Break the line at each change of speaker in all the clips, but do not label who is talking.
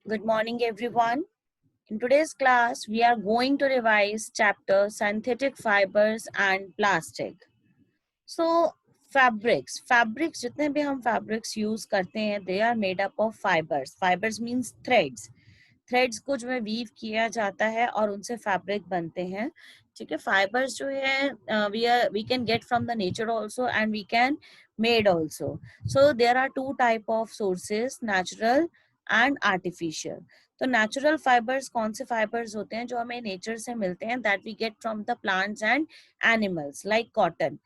Good morning, everyone. In today's class, we are going to revise chapter synthetic fibers and plastic. So, fabrics जितने भी हम fabrics use करते हैं, they are made up of fibers. Fibers means threads. Threads को जो है weave किया जाता है और उनसे फैब्रिक बनते हैं. ठीक है. फाइबर्स जो है we can get from the nature also and we can made also. So there are two type of sources, natural and artificial. तो नेचुरल फाइबर्स कौन से फाइबर्स होते हैं जो हमें नेचर से मिलते हैं, that we get from the plants and animals. Like cotton.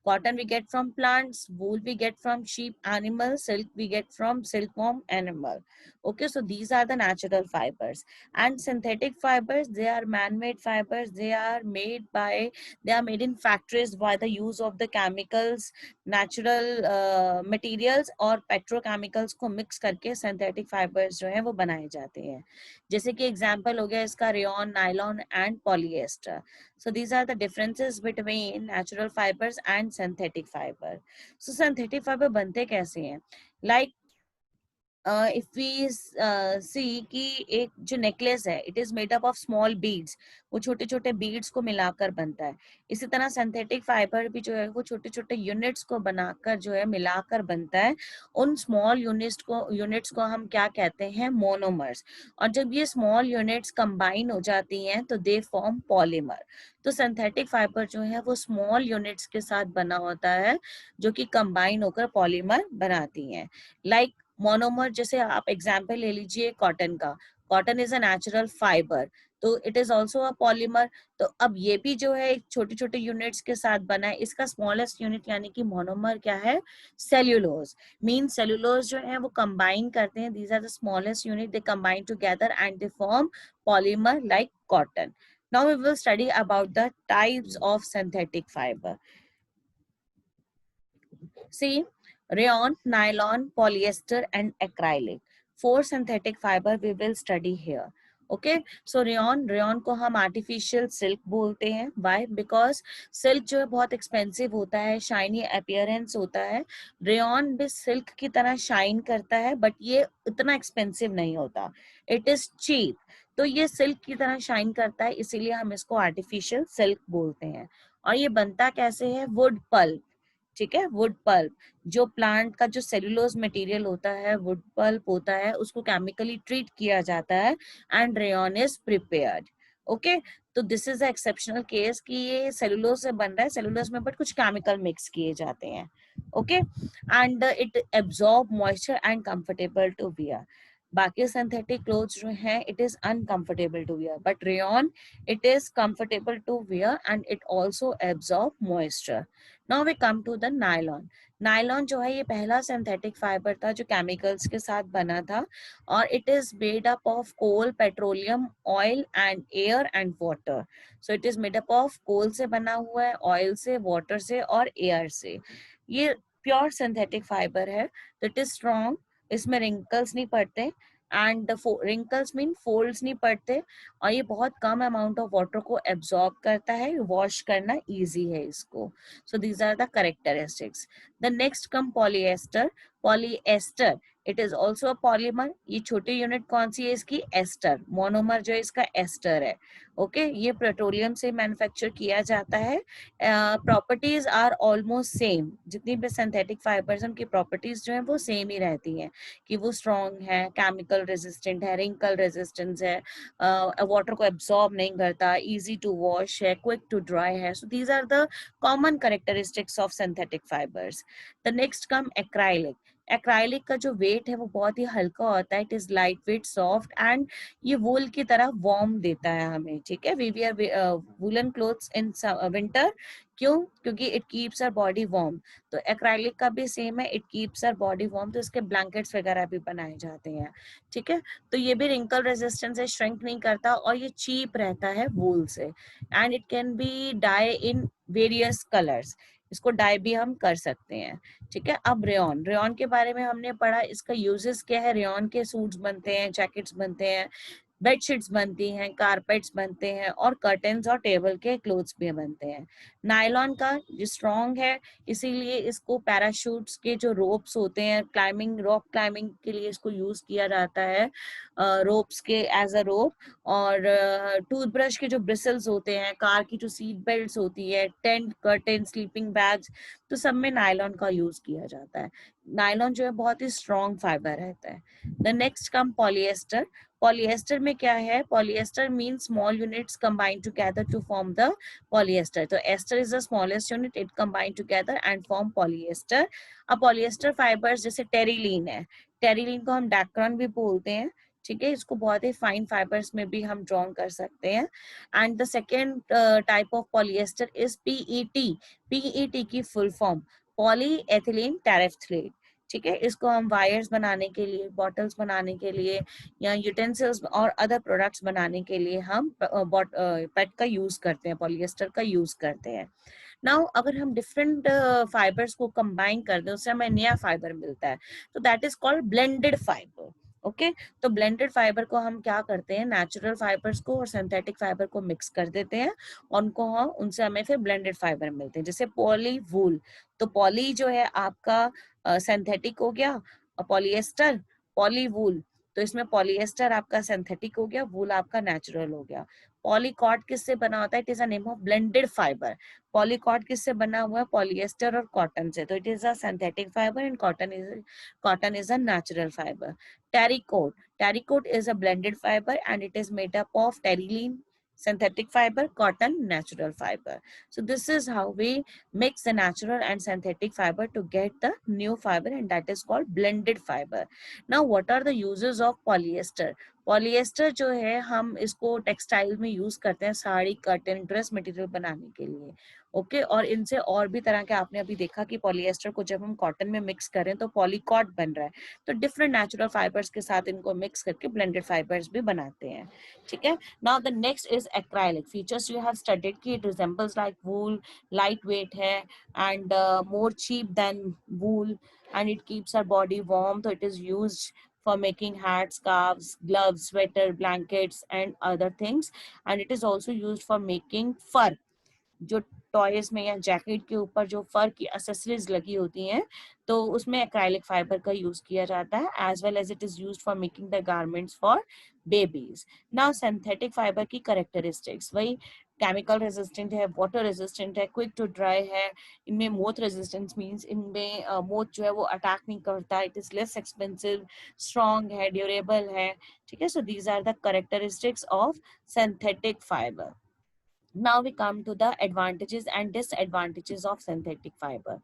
Cotton we get from plants, wool we get from sheep, animals, silk we get from silkworm animal. Okay, so these are the natural fibers. And synthetic fibers, they are man-made fibers. They are made in factories by the use of the chemicals, natural materials और petrochemicals को mix करके synthetic fibers जो है वो बनाए जाते हैं. जैसे कि example हो गया इसका rayon, nylon and polyester. So these are the differences between natural fibers and synthetic fiber. So synthetic fiber बनते कैसे हैं? Like if we see कि एक जो नेकलेस है, it is made up of small beads. वो छोटे छोटे बीड्स को मिलाकर बनता है. इसी तरह सिंथेटिक फाइबर भी जो है वो छोटे छोटे यूनिट्स को बनाकर जो है मिलाकर बनता है. उन स्मॉल यूनिट्स को हम क्या कहते हैं? मोनोमर्स. और जब ये स्मॉल यूनिट्स कंबाइन हो जाती हैं तो दे फॉर्म पॉलीमर. तो सिंथेटिक फाइबर जो है वो स्मॉल यूनिट्स के साथ बना होता है जो कि कंबाइन होकर पॉलीमर बनाती हैं. लाइक मोनोमर, जैसे आप एग्जाम्पल ले लीजिए कॉटन का. Cotton is a natural fiber, तो it is also a polymer. तो अब ये भी जो है छोटे छोटे यूनिट्स के साथ बना है. इसका स्मॉलेस्ट यूनिट यानी कि मोनोमर क्या है? सेल्यूलोज. मीन सेल्यूलोज जो है वो कंबाइन करते हैं. These are the smallest unit, they combine together and they form polymer like cotton. Now we will study about the types of synthetic fibre. See, rayon, nylon, polyester and acrylic. 4 synthetic fiber we will study here. Okay, so rayon को हम artificial silk बोलते हैं. Why? Because silk जो है बहुत expensive होता है, shiny appearance होता है. Rayon भी silk की तरह shine करता है, but ये उतना expensive नहीं होता. It is cheap. तो ये silk की तरह shine करता है, इसीलिए हम इसको artificial silk बोलते हैं. और ये बनता कैसे है? Wood pulp. ठीक है, वुड पल्प. जो प्लांट का जो सेल्यूलोज मटेरियल होता है, वुड पल्प होता है, उसको केमिकली ट्रीट किया जाता है and rayon is prepared. Okay, तो this is a exceptional case कि ये सेल्यूलोज से बन रहा है, सेल्यूलोज में बट कुछ केमिकल मिक्स किए जाते हैं. Okay, and it absorb moisture and comfortable to wear. बाकी सिंथेटिक क्लोथ्स जो हैं it is uncomfortable to wear, but rayon it is comfortable to wear and it also absorb moisture. Now we come to the nylon. Nylon जो है ये पहला synthetic fibre था जो chemicals के साथ बना था और it is made up of coal, petroleum, oil and air and water. So it is made up of coal से बना हुआ है, ऑयल से, वाटर से और एयर से. ये प्योर सिंथेटिक फाइबर है. तो इट इज स्ट्रॉन्ग, इसमें रिंकल्स नहीं पड़ते एंड रिंकल्स मीन फोल्ड्स नहीं पड़ते. और ये बहुत कम अमाउंट ऑफ वाटर को एब्जॉर्ब करता है, वॉश करना इजी है इसको. So these are the characteristics. The next come polyester. Polyester, it is also a polymer. ये छोटी यूनिट कौन सी है इसकी? एस्टर. मोनोमर जो है इसका एस्टर है. ओके, ये पेट्रोलियम से मैन्युफैक्चर किया जाता है. Properties are almost same. जितनी भी सिंथेटिक फाइबर्स उनकी प्रॉपर्टीज जो है वो सेम ही रहती हैं कि वो स्ट्रॉन्ग है, केमिकल रेजिस्टेंट है, रिंकल रेजिस्टेंस है, वाटर को एब्सॉर्ब नहीं करता, इजी टू वॉश है, क्विक टू ड्राई है. So these are the common characteristics of synthetic fibers. The next come acrylic. Acrylic का जो वेट है वो बहुत ही हल्का होता है. It is light weight, soft and ये वूल की तरह वार्म देता है हमें. ठीक है, we wear woollen clothes in winter. क्यों? क्योंकि it keeps our body warm. तो एक्राइलिक का भी सेम है, it keeps our body warm. तो इसके ब्लैंकेट्स वगैरह भी बनाए जाते हैं. ठीक है, तो ये भी रिंकल रेजिस्टेंस है, श्रिंक नहीं करता और ये चीप रहता है वूल से. And it can be dye in various colours. इसको डाई भी हम कर सकते हैं. ठीक है, अब रेयन. रेयन के बारे में हमने पढ़ा, इसका यूजेस क्या है? रेयन के सूट्स बनते हैं, जैकेट्स बनते हैं. बेडशीट्स बनती हैं, कारपेट्स बनते हैं और कर्टन्स और टेबल के क्लोथ्स भी बनते हैं। नायलॉन का जो स्ट्रॉन्ग है, इसीलिए इसको पैराशूट्स के जो रोप्स होते हैं, क्लाइंबिंग रॉक क्लाइंबिंग के लिए इसको यूज किया जाता है, रोप्स के एज अ रोप। और टूथब्रश के जो ब्रिसल्स होते हैं, कार की जो सीट बेल्ट होती है, टेंट कर्टेन, स्लीपिंग बैग्स, तो सब में नायलॉन का यूज किया जाता है। नायलॉन जो है बहुत ही स्ट्रॉन्ग फाइबर रहता है। The next come polyester. Polyester में क्या है? Polyester mean small units combine together to form the polyester. So ester is the smallest unit, it combine together and form polyester. अब polyester fibers जैसे terylene है, terylene को हम Dacron भी बोलते हैं, ठीक है, इसको बहुत ही फाइन फाइबर्स में भी हम ड्रॉ कर सकते हैं। And the second type of polyester is PET. PET की फुल फॉर्म पॉली एथिलीन टेरेफ्थलेट, ठीक है, इसको हम वायर्स बनाने के लिए, बॉटल्स बनाने के लिए या यूटेंसिल्स और अदर प्रोडक्ट्स बनाने के लिए हम पेट का यूज करते हैं, पॉलिएस्टर का यूज करते हैं। नाउ अगर हम डिफरेंट फाइबर्स को कंबाइन कर दें, उससे हमें नया फाइबर मिलता है, तो that is called blended fibre. Okay, तो ब्लेंडेड फाइबर को हम क्या करते हैं, नेचुरल फाइबर्स को और सिंथेटिक फाइबर को मिक्स कर देते हैं, उनको हम, उनसे हमें फिर ब्लेंडेड फाइबर मिलते हैं। जैसे पॉली वूल, तो पॉली जो है आपका सिंथेटिक हो गया, पॉलिएस्टर, पॉली वूल, तो इसमें पॉलिएस्टर आपका सिंथेटिक हो गया, वूल आपका नेचुरल हो गया। पॉलीकॉट किससे बना होता है? It is a name of blended fiber. Polycot किससे बना हुआ है? पॉलिएस्टर और कॉटन से, तो it is a synthetic fiber and cotton is a natural fiber. Terrycot, terrycot is a blended fiber and it is made up of terylene, synthetic fiber, cotton, natural fiber. So this is how we mix the natural and synthetic fiber to get the new fiber, and that is called blended fiber. Now what are the uses of polyester? Polyester जो है हम इसको textile में use करते हैं, sari, curtain, dress material बनाने के लिए। ओके, और इनसे और भी तरह के, आपने अभी देखा कि पॉलिएस्टर को जब हम कॉटन में मिक्स करें तो पॉलीकॉट बन रहा है, तो डिफरेंट नेचुरल फाइबर्स के साथ इनको मिक्स करके ब्लेंडेड फाइबर्स भी बनाते हैं, ठीक है। Now the next is acrylic. Features you have studied कि it resembles like wool, light weight है and more cheap than wool, and it keeps our body warm, so it is used for making hats, scarves, gloves, sweater, blankets and other things, and it is also used for making fur। जो toys में या jacket के ऊपर जो फर की accessories लगी होती हैं, तो उसमें एक्राइलिक फाइबर का यूज किया जाता है, as well as it is used for making the garments for babies. Now synthetic fibre की कैरेक्टरिस्टिक्स, वही केमिकल रेजिस्टेंट है, वाटर रेजिस्टेंट है, क्विक टू ड्राई है, इनमें मोथ रेजिस्टेंस मींस इनमें मोथ जो है वो अटैक नहीं करता, it is less expensive, strong है, ड्यूरेबल है, ठीक है। So these are the characteristics of synthetic fibre. Now we come to the advantages and disadvantages of synthetic fiber.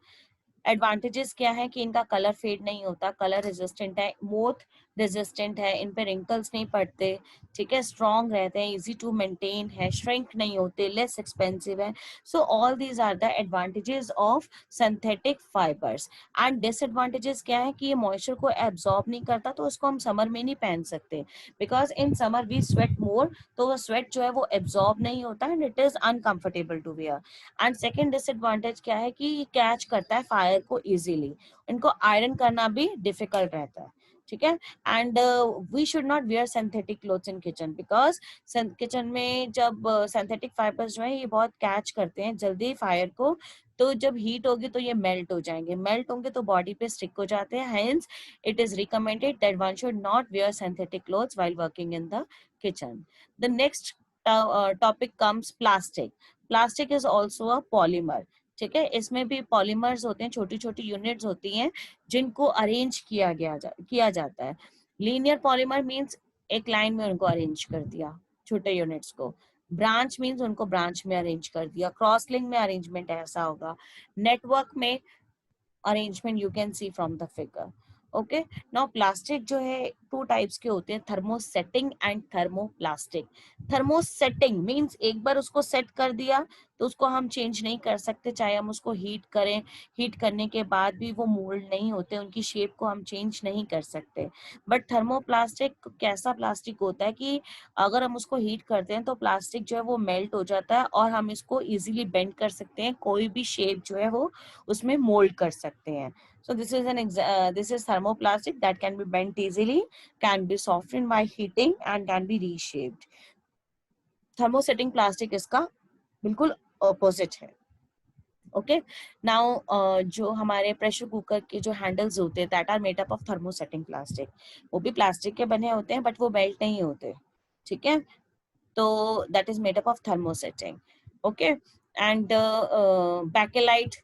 Advantages क्या है कि इनका कलर फेड नहीं होता, कलर रेजिस्टेंट है, मोथ रेजिस्टेंट है, इन पे रिंकल्स नहीं पड़ते, ठीक है, स्ट्रॉन्ग रहते हैं, इजी टू मेंटेन है, श्रिंक नहीं होते, लेस एक्सपेंसिव है। So all these are the advantages of synthetic fibres. And disadvantages क्या है कि ये मॉइस्चर को एब्जॉर्ब नहीं करता, तो उसको हम समर में नहीं पहन सकते, because in summer we sweat more, तो वो स्वेट जो है वो एब्जॉर्ब नहीं होता and it is uncomfortable to wear. And second disadvantage क्या है कि ये कैच करता है फायर को इजीली, इनको आयरन करना भी डिफिकल्ट रहता है, ठीक है। And we should not wear synthetic clothes in kitchen, because kitchen में जब सिंथेटिक फाइबर्स जो है ये बहुत कैच करते हैं जल्दी फायर को, तो जब हीट होगी तो ये मेल्ट हो जाएंगे, मेल्ट होंगे तो बॉडी पे स्टिक हो जाते हैं, hence it is recommended that one should not wear synthetic clothes while working in the kitchen. The next topic comes plastic. Plastic is also a polymer, ठीक है, इसमें भी पॉलीमर्स होते हैं, छोटी छोटी यूनिट्स होती हैं जिनको अरेंज किया जाता है। लीनियर पॉलीमर मींस एक लाइन में उनको अरेंज कर दिया छोटे यूनिट्स को, ब्रांच मींस उनको ब्रांच में अरेंज कर दिया, क्रॉस लिंक में अरेंजमेंट ऐसा होगा, नेटवर्क में arrangement you can see from the figure. Okay, now plastic जो है टू टाइप्स के होते हैं, thermosetting and thermoplastic. Thermosetting means एक बार उसको सेट कर दिया तो उसको हम चेंज नहीं कर सकते, चाहे हम उसको हीट करें, हीट करने के बाद भी वो मोल्ड नहीं होते, उनकी शेप को हम चेंज नहीं कर सकते। बट थर्मोप्लास्टिक कैसा प्लास्टिक होता है कि अगर हम उसको हीट करते हैं तो प्लास्टिक जो है वो मेल्ट हो जाता है और हम इसको इजीली बेंड कर सकते हैं, कोई भी शेप जो है वो उसमें मोल्ड कर सकते हैं। So this is thermoplastic that can be bent easily, can be softened by heating and can be reshaped. Thermosetting plastic इसका बिल्कुल ऑपोजिट है. ओके. नाउ जो हमारे प्रेशर कुकर के जो हैंडल्स होते हैं that are made up of thermosetting plastic. वो भी प्लास्टिक के बने होते हैं बट वो बेल्ट नहीं होते. ठीक है. तो that is made up of thermosetting. Okay. And bakelite,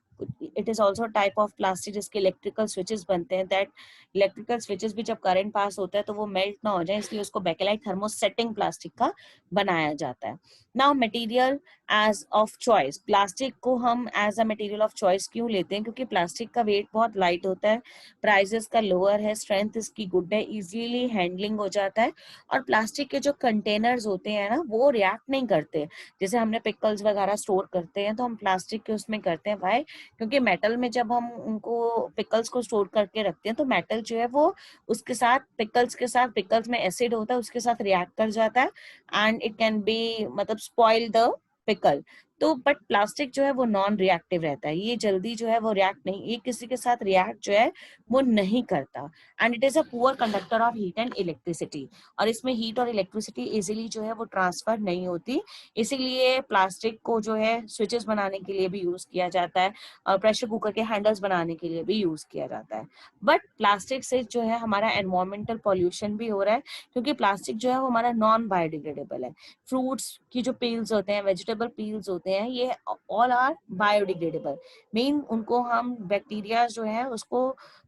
it is also a type of plastic जिसके इलेक्ट्रिकल स्विचेस बनते हैं. दैट इलेक्ट्रिकल स्विचेस भी जब करंट पास होता है तो वो मेल्ट ना हो जाए, इसलिए उसको बेकेलाइट थर्मोसेटिंग प्लास्टिक का बनाया जाता है. Now material as of choice. Plastic को हम as a material of choice क्यों लेते हैं? क्योंकि प्लास्टिक का वेट बहुत लाइट होता है, प्राइसेस का लोअर है, स्ट्रेंथ इसकी गुड है, इजीली हैंडलिंग हो जाता है. और प्लास्टिक के जो कंटेनर्स होते हैं ना वो रिएक्ट नहीं करते. जैसे हमने पिकल्स वगैरह स्टोर करते हैं तो हम प्लास्टिक के उसमें करते हैं. भाई क्योंकि मेटल में जब हम उनको पिकल्स को स्टोर करके रखते हैं तो मेटल जो है वो उसके साथ पिकल्स के साथ, पिकल्स में एसिड होता है उसके साथ रिएक्ट कर जाता है एंड इट कैन बी मतलब स्पॉइल द पिकल. तो बट प्लास्टिक जो है वो नॉन रिएक्टिव रहता है, ये जल्दी जो है वो रिएक्ट नहीं, ये किसी के साथ रिएक्ट जो है वो नहीं करता. And it is a poor conductor of heat and electricity. और इसमें हीट और इलेक्ट्रिसिटी इजीली जो है वो ट्रांसफर नहीं होती. इसीलिए प्लास्टिक को जो है स्विचेस बनाने के लिए भी यूज किया जाता है और प्रेशर कुकर के हैंडल्स बनाने के लिए भी यूज किया जाता है. बट प्लास्टिक से जो है हमारा एनवायरमेंटल पॉल्यूशन भी हो रहा है, क्योंकि प्लास्टिक जो है वो हमारा नॉन बायोडिग्रेडेबल है. फ्रूट्स की जो पील्स होते हैं, वेजिटेबल पील्स होते हैं, ये ऑल आर बायोडिग्रेडेबल. मेन उनको हम बैक्टीरिया जो है उसको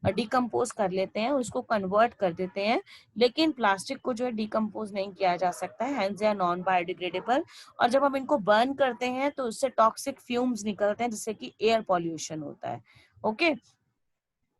डिकम्पोज कर लेते हैं, उसको कन्वर्ट कर देते हैं. लेकिन प्लास्टिक को जो है डिकम्पोज नहीं किया जा सकता है, hence they are non biodegradable. और जब हम इनको बर्न करते हैं तो उससे टॉक्सिक फ्यूम्स निकलते हैं जिससे कि एयर पॉल्यूशन होता है. ओके.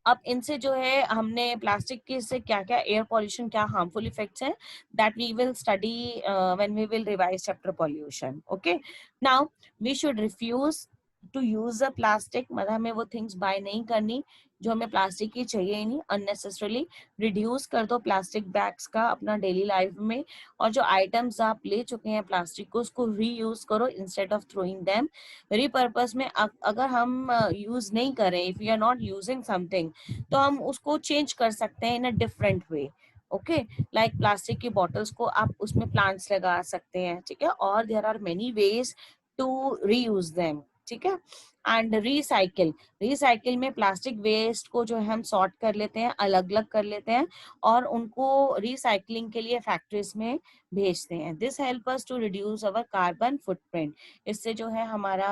अब इनसे जो है हमने प्लास्टिक के से क्या क्या एयर पॉल्यूशन, क्या हार्मफुल इफेक्ट्स हैं, that we will study when we will revise chapter pollution. Okay. Now we should refuse to use a plastic. मतलब हमें वो थिंग्स बाय नहीं करनी जो हमें प्लास्टिक की चाहिए ही नहीं अननेसेसरली. रिड्यूस कर दो प्लास्टिक बैग्स का अपना डेली लाइफ में. और जो आइटम्स आप ले चुके हैं प्लास्टिक को उसको रीयूज करो instead of throwing them. Repurpose में अगर हम यूज नहीं करें, if you are not using something, तो हम उसको चेंज कर सकते हैं in a different way. Okay. Like plastic की बॉटल्स को आप उसमें प्लांट्स लगा सकते हैं. ठीक है. और there are many ways to reuse them. ठीक है. And recycle. रिसाइकिल में प्लास्टिक वेस्ट को जो है हम सॉर्ट कर लेते हैं, अलग अलग कर लेते हैं और उनको रिसाइकलिंग के लिए फैक्ट्रीज में भेजते हैं. This help us to reduce our carbon footprint. इससे जो है हमारा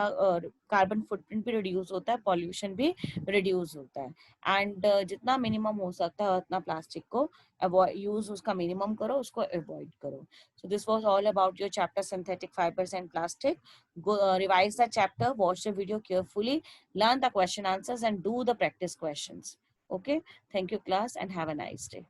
कार्बन फुटप्रिंट भी रिड्यूस होता है, पॉल्यूशन भी रिड्यूस होता है. एंड जितना मिनिमम हो सकता है उतना प्लास्टिक को अवॉइड यूज उसका मिनिमम करो, उसको अवॉइड करो. So this was all about your chapter synthetic fibers and plastic. Go revise the chapter, watch the video carefully, learn the question answers and do the practice questions. Okay. Thank you class and have a nice day.